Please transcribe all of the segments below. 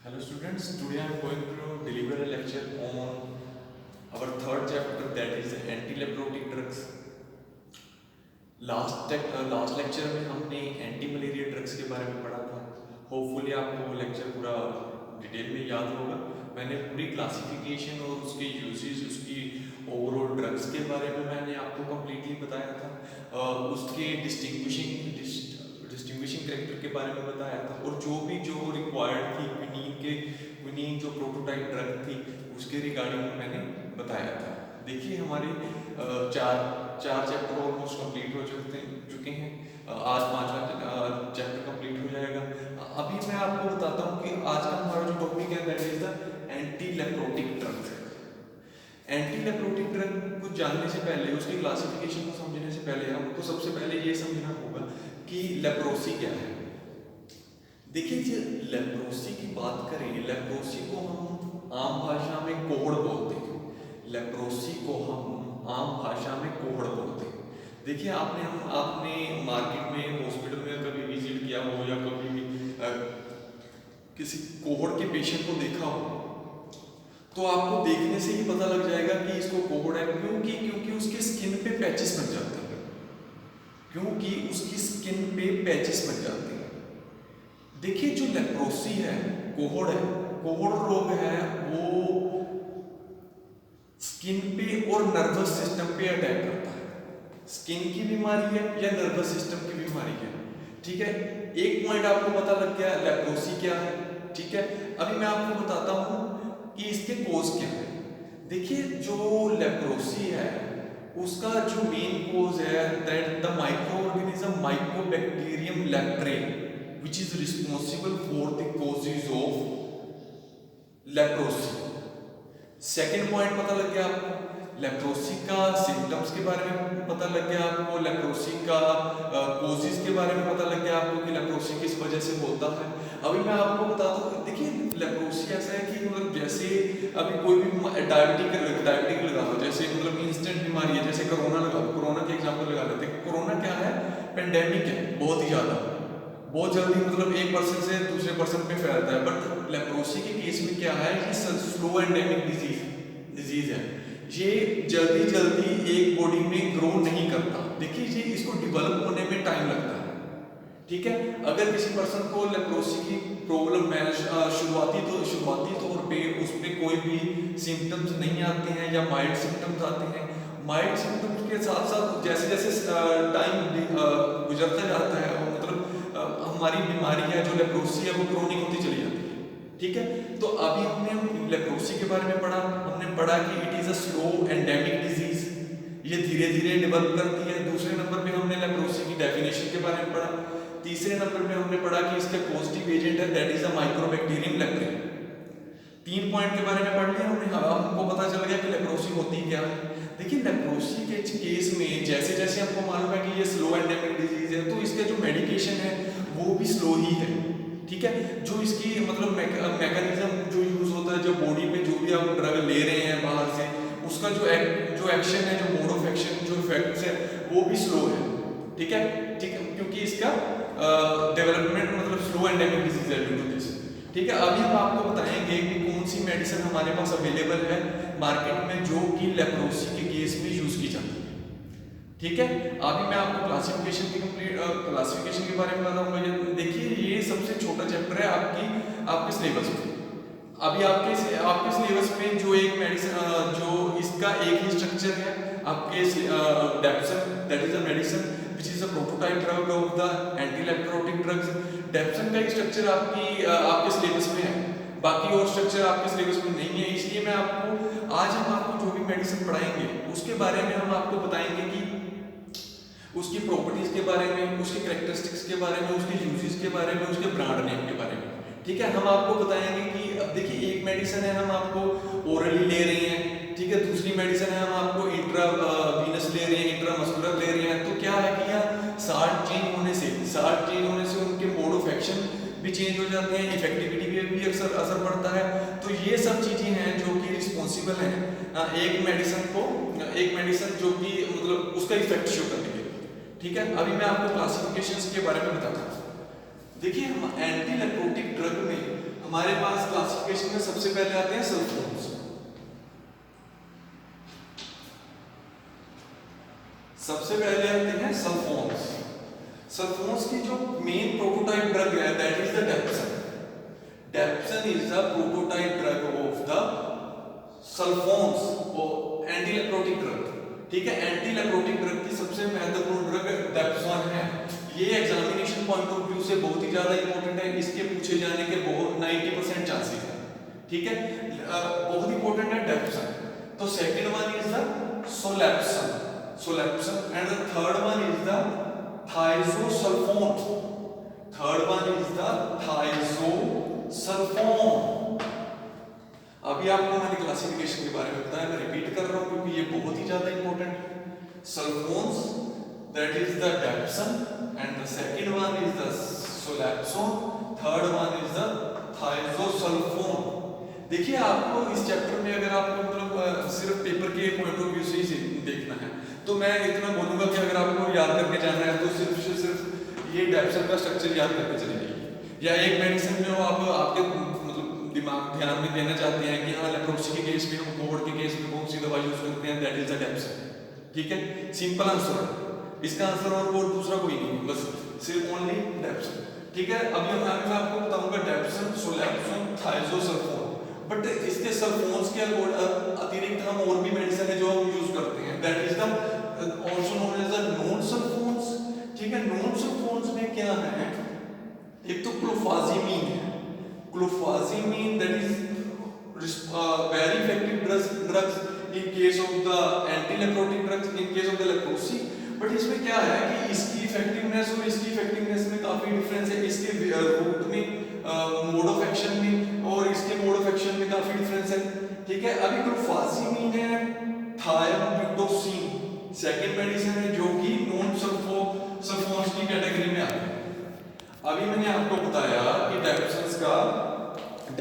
Hello students, today I am going to deliver a lecture on our third chapter, that is anti-leprotic drugs. Last lecture में हमने anti malaria drugs के बारे में पढ़ा था। Hopefully आपको वो लेक्चर पूरा डिटेल में याद होगा। मैंने पूरी क्लासिफिकेशन और उसके यूजेस, उसकी ओवरऑल ड्रग्स के बारे में मैंने आपको कम्प्लीटली बताया था। उसके डिस्टिंग्विशिंग कैरेक्टर के बारे में बताया था, और जो रिक्वायर्ड थी क्विनीन जो प्रोटोटाइप ड्रग थी उसके रिगार्डिंग मैंने बताया था। देखिए हमारे चार चैप्टर ऑलमोस्ट कंप्लीट हो चुके हैं। आज पांचवा चैप्टर कंप्लीट हो जाएगा। अभी मैं आपको बताता हूँ कि आज का हमारा जो टॉपिक है that is the anti leprotic drug. Anti leprotic drug को जानने से पहले, उसकी क्लासिफिकेशन को समझने से पहले हमको सबसे पहले ये समझना होगा कि लेप्रोसी क्या है। देखिए जो लेप्रोसी की बात करें, लेप्रोसी को हम आम भाषा में कोढ़ बोलते हैं। लेप्रोसी को हम आम भाषा में कोढ़ बोलते हैं। देखिए आपने मार्केट में, हॉस्पिटल में कभी विजिट किया हो या कभी भी किसी कोढ़ के पेशेंट को देखा हो, तो आपको देखने से ही पता लग जाएगा कि इसको कोढ़ है। क्योंकि उसके स्किन पे पैचेस बन जाते हैं। क्योंकि उसकी स्किन पे पैचेस बन जाते हैं। देखिए जो लेप्रोसी है, कोढ़ है, कोढ़ रोग है, वो स्किन पे और नर्वस सिस्टम पे अटैक करता है। स्किन की बीमारी है या नर्वस सिस्टम की बीमारी है। ठीक है, एक पॉइंट आपको पता लग गया लेप्रोसी क्या है। ठीक है, अभी मैं आपको बताता हूं कि इसके कोज क्या है। देखिए जो लेप्रोसी है उसका जो मेन कोज है that the microorganism Mycobacterium leprae which is responsible for the causes of leprosy। Second point पता लग गया आपको, लेप्रोसी का सिम्टम्स के बारे में पता लग गया आपको, लेप्रोसी का कोजेस के बारे में पता लग गया आपको कि लेप्रोसी किस वजह से होता है। अभी मैं आपको बताता हूँ। देखिए लेप्रोसी ऐसा है कि मतलब जैसे अभी कोई भी डायबिटिक लगा लो, जैसे मतलब इंस्टेंट बीमारी है, जैसे कोरोना लगा लो, कोरोना के एग्जाम्पल लगा लेते हैं। कोरोना क्या है, पेंडेमिक है, बहुत ही ज़्यादा, बहुत जल्दी मतलब एक पर्सन से दूसरे पर्सन पे फैलता है। बट लेप्रोसी के केस में क्या है, ये स्लो एंडेमिक डिजीज है। ये जल्दी एक बॉडी में ग्रो नहीं करता। देखिए ये इसको डेवलप होने में टाइम लगता है। ठीक है, अगर किसी पर्सन को लेप्रोसी की प्रॉब्लम है, शुरुआती तौर पे उसमें कोई भी सिम्टम्स नहीं आते हैं या माइल्ड सिम्टम्स आते हैं। माइल्ड सिम्टम्स के साथ साथ जैसे जैसे टाइम गुजरता जाता है, मतलब हमारी बीमारी है जो लेप्रोसी है वो क्रोनिक होती चली जाती है। ठीक है, तो अभी हमने लेप्रोसी के बारे में पढ़ा। हमने पढ़ा कि it is a slow endemic disease, ये धीरे धीरे डेवलप करती है। दूसरे नंबर पे हमने लेप्रोसी की डेफिनेशन के बारे में पढ़ा। तीसरे नंबर पे हमने पढ़ा कि इसका पॉजिटिव एजेंट है that is a mycobacterium leprae. 3 point के बारे में पढ़ लिया हमने। हमको पता चल गया कि लेप्रोसी होती क्या है। देखिए लेप्रोसी के केस में जैसे जैसे आपको मालूम है कि ये स्लो एंडेमिक डिजीज है, तो इसका जो मेडिकेशन है वो भी स्लो ही है। ठीक है, जो इसकी मतलब मैकेनिज्म जो यूज होता है, जो बॉडी में जो भी आप ड्रग ले रहे हैं बाहर से, उसका जो एक्शन है, जो मोड ऑफ एक्शन, जो इफेक्ट्स है, वो भी स्लो है। ठीक है, क्योंकि इसका डेवलपमेंट मतलब स्लो एंडेमिक डिजीज है ड्यू टू दिस। ठीक है, अभी हम आपको बताएंगे कि कौन सी मेडिसिन हमारे पास अवेलेबल है मार्केट में जो कि लेप्रोसी के केस में यूज की जाती है। ठीक है, अभी मैं आपको क्लासिफिकेशन के बारे में बताऊंगा। देखिए ये सबसे छोटा चैप्टर है आपके सिलेबस में। अभी आपके सिलेबस में जो एक मेडिसिन, जो इसका एक ही स्ट्रक्चर है आपके dapsone, that is a medicine which is a prototype drug of the anti leprotic drugs. Dapsone का एक स्ट्रक्चर आपके सिलेबस में है, बाकी और स्ट्रक्चर आपके सिलेबस में नहीं है। इसलिए आज हम आपको जो भी मेडिसिन पढ़ाएंगे उसके बारे में हम आपको बताएंगे कि उसकी प्रॉपर्टीज के बारे में, उसके कैरेक्टरिस्टिक्स के बारे में, उसके यूजेस के बारे में, उसके ब्रांड नेम के बारे में। ठीक है, हम आपको बताएंगे कि अब देखिए एक मेडिसिन है हम आपको ओरली ले रहे हैं। ठीक है, दूसरी मेडिसिन है हम आपको इंट्रावीनस ले रहे हैं, इंट्रामस्कुलर ले रहे हैं। तो क्या है कि यहाँ साल्ट चेंज होने से उनके मोड ऑफ एक्शन भी चेंज हो जाते हैं, इफेक्टिविटी भी अक्सर असर पड़ता है। तो ये सब चीजें हैं जो कि रिस्पॉन्सिबल हैं एक मेडिसिन जो कि मतलब उसका इफेक्ट शो करने के। ठीक है, अभी मैं आपको क्लासिफिकेशंस के बारे में बताता हूँ। देखिए हम एंटी लेप्रोटिक ड्रग में हमारे पास क्लासिफिकेशन में सबसे पहले आते हैं सल्फोन्स। सबसे पहले आते हैं सल्फोन्स। सल्फोन्स की जो मेन प्रोटोटाइप ड्रग है that is the dapsone. Dapsone is the prototype drug of the sulfones और एंटी लेप्रोटिक ड्रग। ठीक है, एंटी लेप्रोटिक ड्रग की सबसे महत्वपूर्ण ड्रग डेप्सन है। ये एग्जामिनेशन पॉइंट ऑफ व्यू से बहुत ही ज्यादा इंपॉर्टेंट है, इसके पूछे जाने के बहुत 90% चांसेस है। ठीक है, बहुत इंपॉर्टेंट है डेप्सन। तो second one is the solapsone, solapsone and the third one is the thiazosulfone. Third one is the thiazosulfone. अभी आपको मैंने क्लासिफिकेशन के बारे में बताया, मैं रिपीट कर रहा हूं क्योंकि ये बहुत ही ज्यादा इंपॉर्टेंट है। सल्फोन्स that is the dapsone and the second one is the solapsone, third one is the thiazosulfone। देखिए आपको इस चैप्टर में अगर आपको मतलब सिर्फ पेपर के पॉइंट ऑफ व्यू से ही देखना है तो मैं इतना बोलूंगा कि अगर आपको याद करके जाना है तो सिर्फ ये डेप्सन का स्ट्रक्चर याद करके चले जाइए, या एक मेडिसिन में आप आपके मतलब दिमाग ध्यान में देना चाहते हैं कि हाँ लेप्रोसी के केस में हम कोविड के केस में कौन सी दवा यूज करते हैं, दैट इज द डेप्सन। ठीक है, सिंपल आंसर है इसका आंसर, और दूसरा कोई नहीं, बस सिर्फ ओनली डेप्सन। ठीक है, अभी मैं आपको बताऊंगा डेप्सन, सोलैप्सन, थाइजोसल्फोन। बट इसके सल्फोन्स के अतिरिक्त हम और भी मेडिसिन है जो हम यूज करते हैं, that is the also known as the non sulfones. ठीक है, नॉन सल्फोन्स में क्या है, एक तो क्लोफाजिमीन है। Clofazimine that is very effective drugs in case of the anti leprotic drugs in case of the leprosy. But इसमें क्या है कि इसकी इफेक्टिवनेस और इसकी इफेक्टिवनेस में काफी डिफरेंस है, इसके रूट में मोड ऑफ एक्शन में और इसके मोड ऑफ एक्शन में काफी डिफरेंस है। ठीक है, अभी क्लोफाजिमीन है थायोब्यूटोसिन, सेकंड मेडिसिन है जो कि नॉन सल्फोन्स की कैटेगरी में आता है। अभी मैंने आपको बताया कि डेप्सन्स का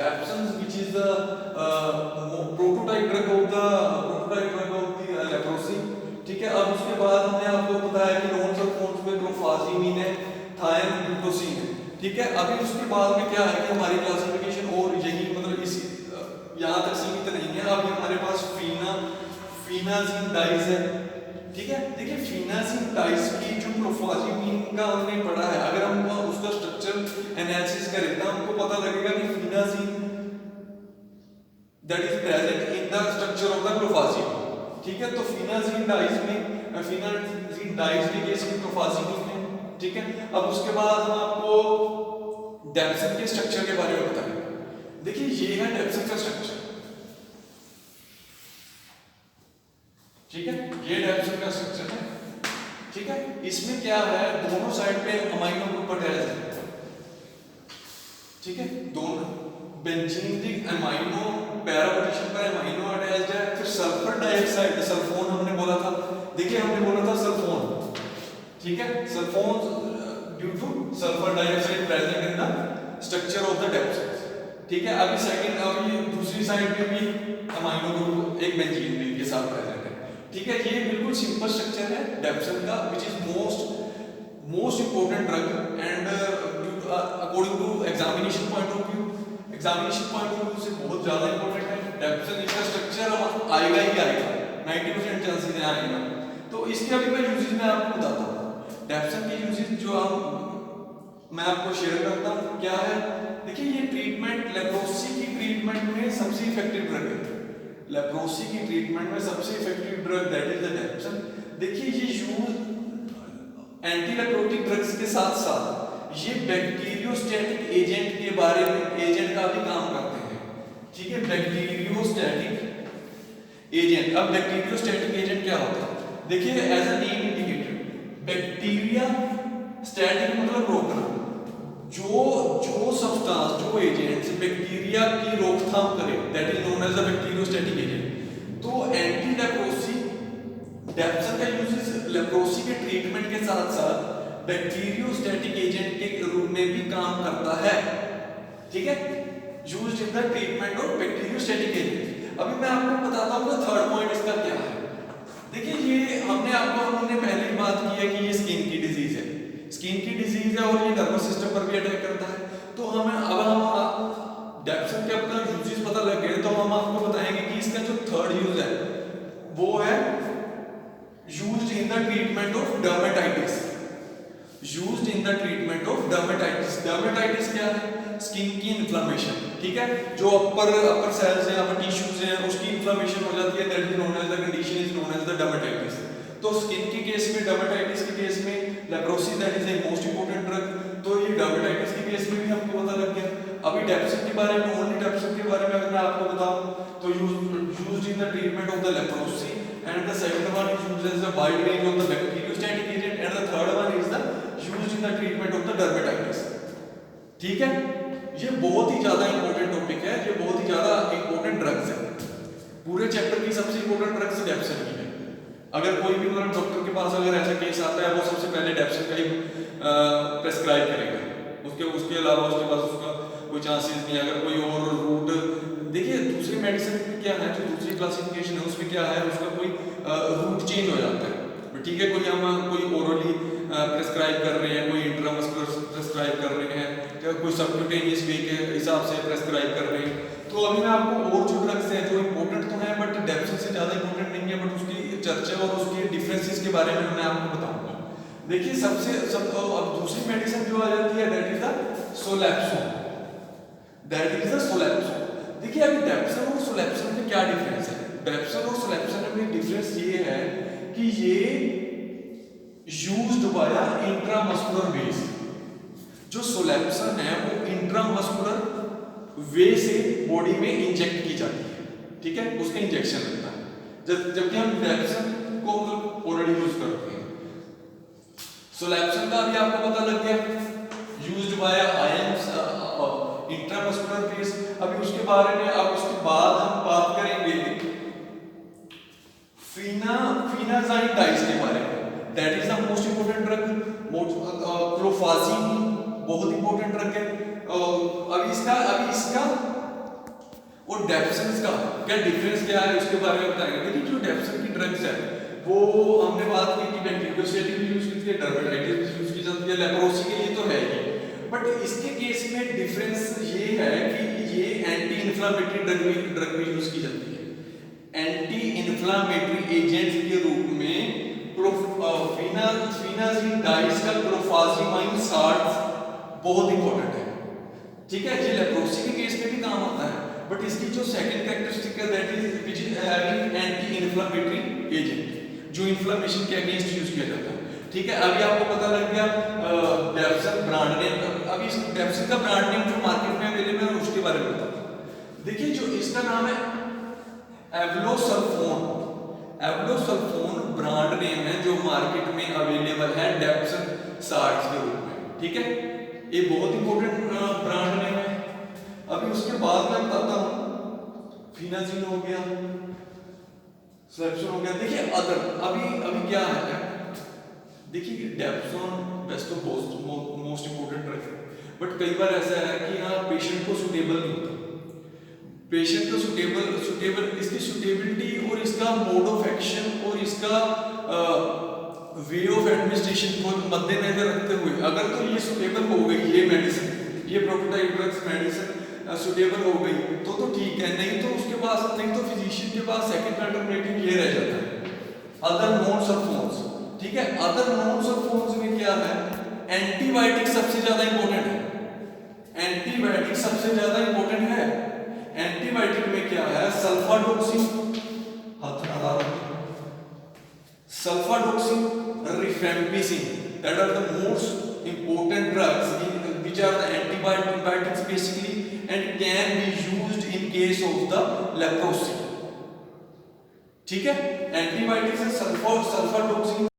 dapsones which is the prototype drug of the leprosy. ठीक है, अब उसके बाद हमने आपको बताया कि नॉन सल्फोन्स में क्लोफाजिमीन है, थायोब्यूटोसिन है। ठीक है, अभी उसके बाद में क्या है कि हमारी क्लासिफिकेशन और यही मतलब इस यहाँ तक सीमित नहीं है, अभी हमारे पास फिनाजिन डाइज है। ठीक है, देखिए फिनाजिन डाइज की जो क्लोफाजिमीन का हमने पढ़ा है, अगर हम उसका स्ट्रक्चर एनालिसिस करें तो हमको पता लगेगा कि phenazine that is present in the structure of the clofazimine. ठीक है, तो फिनाजिन डाइज के केस में क्लोफाजिमीन है। ठीक है, अब उसके बाद हम आपको डेप्सन के स्ट्रक्चर के बारे में बताएंगे। देखिए ये है डेप्सन का स्ट्रक्चर। ठीक है, ये डेप्सन का स्ट्रक्चर है। ठीक है, इसमें क्या है, दोनों साइड पे अमाइनो ग्रुप अटैच है। ठीक है, दोनों बेंजीन अमाइनो पैरा पोजीशन पर अमाइनो अटैच्ड है। फिर सल्फर डाइऑक्साइड सल्फोन हमने बोला था, देखिए हमने बोला था सल्फोन। ठीक है, sulfone due to sulphur dioxide present in the structure of the dapsone. ठीक है, अभी सेकंड अभी दूसरी साइड पे भी अमाइनो ग्रुप एक बेंजीन भी के साथ प्रेजेंट है। ठीक है, ये बिल्कुल सिंपल स्ट्रक्चर है डेप्सन का, which is most important drug and according to examination point of view से बहुत ज्यादा इंपॉर्टेंट है। डेप्सन इसका स्ट्रक्चर आएगा ही आएगा, 90% चांसेस है आएगा। तो इसके अभी मैं यूजेस में आपको बताता हूँ। डेप्सन के यूजेस जो मैं आपको शेयर करता हूँ क्या है। देखिए ये ट्रीटमेंट लेप्रोसी की ट्रीटमेंट में सबसे इफेक्टिव ड्रग है। लेप्रोसी की ट्रीटमेंट में सबसे effective drug that is the dapsone. देखिए ये यूज एंटी लेप्रोटिक ड्रग्स के साथ साथ ये बैक्टीरियोस्टैटिक एजेंट के बारे में एजेंट का भी काम करते हैं। ठीक है, बैक्टीरियोस्टैटिक एजेंट। अब बैक्टीरियोस्टैटिक एजेंट क्या होता है, देखिए as a name indicated bacteria static मतलब रोकना, जो सब्सटेंस जो एजेंट बैक्टीरिया की रोकथाम करे that is known as the bacteriostatic agent. तो एंटी लेप्रोसी डेप्सन का यूज लेप्रोसी के ट्रीटमेंट के साथ साथ बैक्टीरियोस्टैटिक एजेंट के रूप में भी काम करता है। ठीक है, used in the treatment of bacteriostatic agent. अभी मैं आपको बताता हूँ थर्ड पॉइंट इसका क्या है। देखिए ये हमने पहले ही बात की है कि ये स्किन की डिजीज है, स्किन की डिजीज है और ये नर्वस सिस्टम पर भी अटैक करता है। तो हम थर्ड यूज है वो है used in the treatment of dermatitis. Used in the treatment of dermatitis. Dermatitis क्या है? स्किन की इन्फ्लेमेशन, ठीक है, जो अपर सेल्स हैं, अपर टिश्यूज हैं, उसकी इन्फ्लेमेशन हो जाती है, that is known as the condition is known as the dermatitis. तो स्किन के केस में, डर्मेटाइटिस के केस में leprosy that is a most important drug. तो ये डर्मेटाइटिस के केस में भी हमको पता लग गया। अभी डेप्सिन के बारे में, ओनली डेप्सिन के बारे में अगर मैं आपको बताऊं तो used in the treatment of the leprosy, and the second one is used as a wide range of the bacteriostatic agent, and the third one is the used in the treatment of the dermatitis. ठीक है, ये बहुत ही ज्यादा important topic है, ये बहुत ही ज्यादा important drugs है। पूरे चैप्टर की सबसे इंपॉर्टेंट ड्रग्स डेप्सिन की है। अगर कोई भी मतलब डॉक्टर के पास अगर ऐसा केस आता है, वो सबसे पहले डेप्सिन का ही प्रेस्क्राइब करेगा, उसके अलावा उसके पास उसका कोई चांसेस नहीं है। अगर कोई और रूट, देखिए दूसरी मेडिसिन में क्या है, जो दूसरी क्लासिफिकेशन है उसमें क्या है, उसका कोई रूट चेंज हो जाता है, ठीक है। कोई ओरली प्रेस्क्राइब कर रहे हैं, कोई इंट्रामस्कुलर प्रेस्क्राइब कर रहे हैं, या कोई सबक्यूटेनियस वे के हिसाब से प्रेस्क्राइब कर रहे हैं। तो अभी मैं आपको और जो ड्रग्स हैं जो इंपॉर्टेंट तो हैं बट डेप्सिन से ज़्यादा इंपॉर्टेंट नहीं है, बट उसकी चर्चा और उसके डिफरेंसेस के बारे में मैं आपको बताऊंगा। देखिए अब दूसरी मेडिसिन जो आ जाती है that is the solapsone, that is the solapsone. देखिए अभी डेप्सिन और सोलैप्सोन में क्या डिफरेंस है? डेप्सिन और सोलैप्सोन में डिफरेंस ये है कि ये यूज्ड बाय इंट्रामस्कुलर वेज। जो सोलैप्सन है वो इंट्रामस्कुलर वे से बॉडी में इंजेक्ट की जाती है, ठीक है, उसका इंजेक्शन लगता है, जबकि हम डेप्सिन को मतलब ऑलरेडी यूज करते हैं। सोलैप्सन का अभी आपको पता लग गया, यूज्ड बाय आयंस इंट्रामस्कुलर वेज। अभी उसके बारे में, अब उसके बाद हम बात करेंगे फिनाजाइन डाइस के बारे में, that is the most important drug. Clofazine बहुत इंपॉर्टेंट ड्रग है। अभी इसका और डेप्सिन का क्या डिफरेंस क्या है उसके बारे में बताएंगे। देखिए जो डेप्सिन की ड्रग्स है वो हमने बात की कि बैक्टीरियोस्टैटिक भी यूज की जाती है, डर्मेटाइटिस भी यूज की जाती है, लेप्रोसी के लिए तो है ही, बट इसके केस में डिफरेंस ये है कि ये एंटी इन्फ्लेमेटरी ड्रग भी यूज की जाती है। एंटी इन्फ्लेमेटरी एजेंट के रूप में फिनाजाइन डाइस का क्लोफाजीमाइन साल्ट बहुत इंपॉर्टेंट है, ठीक है। ये लेप्रोसी के केस में भी काम आता है, बट इसकी जो सेकंड कैरेक्टरिस्टिक है that is which is having anti inflammatory agent, जो इन्फ्लेमेशन के अगेंस्ट यूज किया जाता है, ठीक है। अभी आपको पता लग गया डेप्सिन ब्रांड नेम। अभी इस डेप्सिन का ब्रांड नेम जो मार्केट में अवेलेबल है उसके बारे में बताता हूं। देखिए जो इसका नाम है एवलोसल्फोन। एवलोसल्फोन ब्रांड नेम है जो मार्केट में अवेलेबल है डेप्सिन साल्ट्स के रूप में, ठीक है। ये बहुत इंपॉर्टेंट ब्रांड नेम है। अभी उसके बाद मैं बताता हूं, फिनाजिन हो गया, सोलैप्सोन हो गया। देखिए अदर अभी क्या है, देखिए dapsone best of most important drug है, बट कई बार ऐसा है कि हाँ पेशेंट को सुटेबल नहीं होता। पेशेंट को सुटेबल इसकी सुटेबिलिटी और इसका मोड ऑफ एक्शन और इसका वे ऑफ एडमिनिस्ट्रेशन को मद्देनजर रखते हुए अगर तो ये सुटेबल हो गई, ये मेडिसिन, ये प्रोटोटाइप ड्रग्स मेडिसिन सुटेबल हो गई तो ठीक है, नहीं तो उसके पास, नहीं तो फिजिशियन के पास सेकंड अल्टरनेटिव ये रह जाता है अदर नॉन सल्फोन्स, ठीक है। अदर नॉन सल्फोन्स में क्या है, एंटीबायोटिक सबसे ज्यादा इंपॉर्टेंट है। एंटीबायोटिक सबसे ज्यादा इंपॉर्टेंट है। एंटीबायोटिक में क्या है, sulfadoxine, sulfadoxine, rifampicin, that are the most important drugs which are the antibiotics basically and can be used in case of the leprosy, ठीक है। एंटीबायोटिक्स है सल्फाडोक्सिन